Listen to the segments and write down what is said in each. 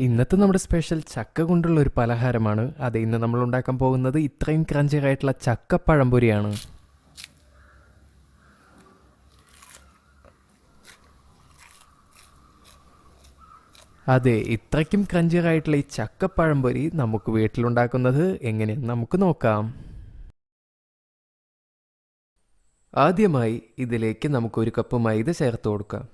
ഇന്നത്തെ നമ്മുടെ സ്പെഷ്യൽ ചക്ക കൊണ്ടുള്ള ഒരു പലഹാരമാണ്. അത് ഇന്ന് നമ്മൾ ഉണ്ടാക്കാൻ പോകുന്നത് ഇത്രയും ക്രഞ്ചി ആയിട്ടുള്ള ചക്ക പഴംപൊരിയാണ്. അതെ, ഇത്രയ്ക്കും ക്രഞ്ചി ആയിട്ടുള്ള ഈ ചക്ക പഴംപൊരി നമുക്ക് വീട്ടിലുണ്ടാക്കുന്നത് എങ്ങനെയെന്ന് നമുക്ക് നോക്കാം. ആദ്യമായി ഇതിലേക്ക് നമുക്ക് 1 കപ്പ് മൈദ ചേർത്ത് കൊടുക്കാം.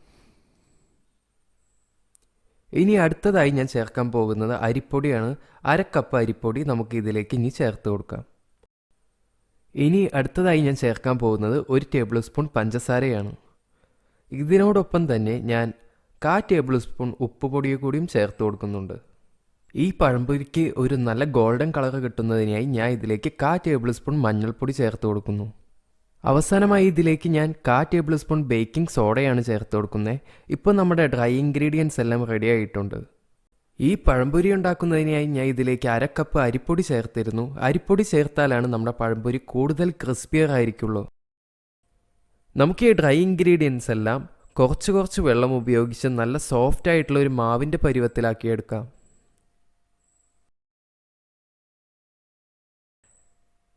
ഇനി അടുത്തതായി ഞാൻ ചേർക്കാൻ പോകുന്നത് അരിപ്പൊടിയാണ്. 1/2 കപ്പ് അരിപ്പൊടി നമുക്ക് ഇതിലേക്ക് ഇനി ചേർത്ത് കൊടുക്കാം. ഇനി അടുത്തതായി ഞാൻ ചേർക്കാൻ പോകുന്നത് 1 ടേബിൾ സ്പൂൺ പഞ്ചസാരയാണ്. ഇതിനോടൊപ്പം തന്നെ ഞാൻ 1/4 ടേബിൾ സ്പൂൺ ഉപ്പുപൊടിയെ കൂടിയും ചേർത്ത് കൊടുക്കുന്നുണ്ട്. ഈ പഴംപൊരിക്ക് ഒരു നല്ല ഗോൾഡൻ കളർ കിട്ടുന്നതിനായി ഞാൻ ഇതിലേക്ക് 1/4 ടേബിൾ സ്പൂൺ മഞ്ഞൾപ്പൊടി ചേർത്ത് കൊടുക്കുന്നു. അവസാനമായി ഇതിലേക്ക് ഞാൻ 1/4 ടേബിൾ സ്പൂൺ ബേക്കിംഗ് സോഡയാണ് ചേർത്ത് കൊടുക്കുന്നത്. ഇപ്പോൾ നമ്മുടെ ഡ്രൈ ഇൻഗ്രീഡിയൻസ് എല്ലാം റെഡി ആയിട്ടുണ്ട്. ഈ പഴംപൊരി ഉണ്ടാക്കുന്നതിനായി ഞാൻ ഇതിലേക്ക് 1/2 കപ്പ് അരിപ്പൊടി ചേർത്തിരുന്നു. അരിപ്പൊടി ചേർത്താലാണ് നമ്മുടെ പഴംപൊരി കൂടുതൽ ക്രിസ്പിയർ ആയിരിക്കുള്ളൂ. നമുക്ക് ഈ ഡ്രൈ ഇൻഗ്രീഡിയൻസ് എല്ലാം കുറച്ച് വെള്ളം ഉപയോഗിച്ച് നല്ല സോഫ്റ്റ് ആയിട്ടുള്ള ഒരു മാവിൻ്റെ പരുവത്തിലാക്കിയെടുക്കാം.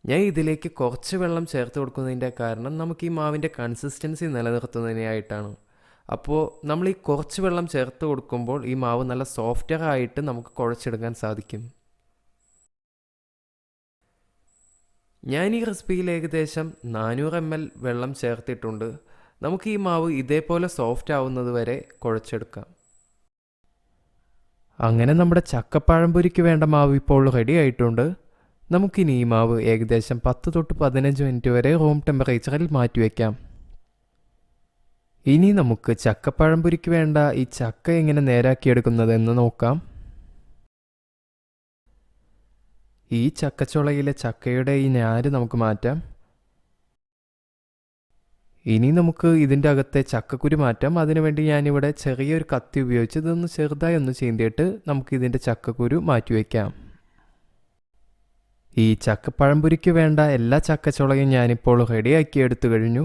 ഞാൻ ഇതിലേക്ക് കുറച്ച് വെള്ളം ചേർത്ത് കൊടുക്കുന്നതിൻ്റെ കാരണം നമുക്ക് ഈ മാവിൻ്റെ കൺസിസ്റ്റൻസി നിലനിർത്തുന്നതിനായിട്ടാണ്. അപ്പോൾ നമ്മൾ ഈ കുറച്ച് വെള്ളം ചേർത്ത് കൊടുക്കുമ്പോൾ ഈ മാവ് നല്ല സോഫ്റ്റർ ആയിട്ട് നമുക്ക് കുഴച്ചെടുക്കാൻ സാധിക്കും. ഞാൻ ഈ റെസിപ്പിയിൽ ഏകദേശം 400 ml വെള്ളം ചേർത്തിട്ടുണ്ട്. നമുക്ക് ഈ മാവ് ഇതേപോലെ സോഫ്റ്റ് ആവുന്നത് വരെ കുഴച്ചെടുക്കാം. അങ്ങനെ നമ്മുടെ ചക്കപ്പഴംപൊരിക്ക് വേണ്ട മാവ് ഇപ്പോൾ റെഡി ആയിട്ടുണ്ട്. നമുക്കിനി ഈ മാവ് ഏകദേശം 10 തൊട്ട് 15 മിനിറ്റ് വരെ റൂം ടെമ്പറേച്ചറിൽ മാറ്റിവെക്കാം. ഇനി നമുക്ക് ചക്കപ്പഴംപൊരിക്ക് വേണ്ട ഈ ചക്ക എങ്ങനെ നേരാക്കിയെടുക്കുന്നതെന്ന് നോക്കാം. ഈ ചക്കച്ചുളയിലെ ചക്കയുടെ ഈ ഞാര് നമുക്ക് മാറ്റാം. ഇനി നമുക്ക് ഇതിൻ്റെ അകത്തെ ചക്കക്കുരു മാറ്റാം. അതിനുവേണ്ടി ഞാനിവിടെ ചെറിയൊരു കത്തി ഉപയോഗിച്ച് ഇതൊന്ന് ചെറുതായി ഒന്ന് ചീന്തിയിട്ട് നമുക്ക് ഇതിൻ്റെ ചക്കക്കുരു മാറ്റിവെക്കാം. ഈ ചക്കപ്പഴംപൊരിക്ക് വേണ്ട എല്ലാ ചക്കച്ചുളയും ഞാനിപ്പോൾ റെഡിയാക്കി എടുത്തു കഴിഞ്ഞു.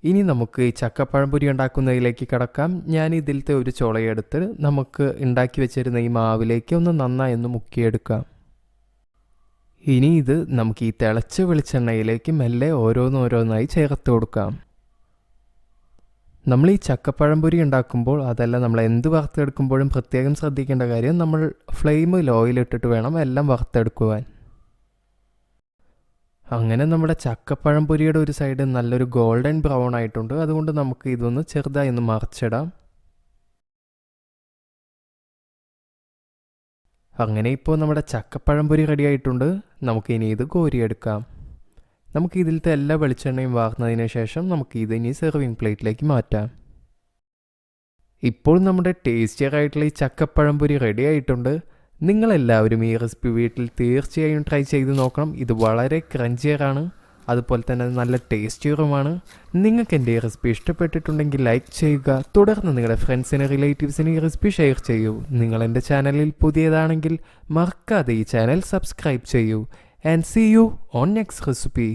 ഇനി നമുക്ക് ഈ ചക്കപ്പഴംപൊരി ഉണ്ടാക്കുന്നതിലേക്ക് കടക്കാം. ഞാൻ ഇതിലത്തെ ഒരു ചുളയെടുത്ത് നമുക്ക് ഉണ്ടാക്കി വെച്ചിരുന്ന ഈ മാവിലേക്ക് ഒന്ന് നന്നായി ഒന്ന് മുക്കിയെടുക്കാം. ഇനി ഇത് നമുക്ക് ഈ തിളച്ച വെളിച്ചെണ്ണയിലേക്ക് മെല്ലെ ഓരോന്നോരോന്നായി ചേർത്ത് കൊടുക്കാം. നമ്മൾ ഈ ചക്കപ്പഴംപൊരി ഉണ്ടാക്കുമ്പോൾ അതല്ല നമ്മൾ എന്ത് വറുത്തെടുക്കുമ്പോഴും പ്രത്യേകം ശ്രദ്ധിക്കേണ്ട കാര്യം നമ്മൾ ഫ്ലെയിം ലോയിലിട്ടിട്ട് വേണം എല്ലാം വറുത്തെടുക്കുവാൻ. അങ്ങനെ നമ്മുടെ ചക്കപ്പഴംപൊരിയുടെ ഒരു സൈഡ് നല്ലൊരു ഗോൾഡൻ ബ്രൗൺ ആയിട്ടുണ്ട്. അതുകൊണ്ട് നമുക്ക് ഇതൊന്ന് ചെറുതായി ഒന്ന് മറിച്ചിടാം. അങ്ങനെ ഇപ്പോൾ നമ്മുടെ ചക്കപ്പഴംപൊരി റെഡി ആയിട്ടുണ്ട്. നമുക്കിനി ഇത് കോരിയെടുക്കാം. നമുക്ക് ഇതിലത്തെ എല്ലാ വെളിച്ചെണ്ണയും വാർന്നതിന് ശേഷം നമുക്ക് ഇതിനി സെർവിങ് പ്ലേറ്റിലേക്ക് മാറ്റാം. ഇപ്പോൾ നമ്മുടെ ടേസ്റ്റിയർ ആയിട്ടുള്ള ഈ ചക്കപ്പഴംപൊരി റെഡി ആയിട്ടുണ്ട്. നിങ്ങളെല്ലാവരും ഈ റെസിപ്പി വീട്ടിൽ തീർച്ചയായും ട്രൈ ചെയ്ത് നോക്കണം. ഇത് വളരെ ക്രഞ്ചിയറാണ്, അതുപോലെ തന്നെ നല്ല ടേസ്റ്റിയറുമാണ്. നിങ്ങൾക്ക് എൻ്റെ ഈ റെസിപ്പി ഇഷ്ടപ്പെട്ടിട്ടുണ്ടെങ്കിൽ ലൈക്ക് ചെയ്യുക. തുടർന്ന് നിങ്ങളുടെ ഫ്രണ്ട്സിന് റിലേറ്റീവ്സിന് ഈ റെസിപ്പി ഷെയർ ചെയ്യൂ. നിങ്ങൾ എൻ്റെ ചാനലിൽ പുതിയതാണെങ്കിൽ മറക്കാതെ ഈ ചാനൽ സബ്സ്ക്രൈബ് ചെയ്യൂ. And see you on next recipe.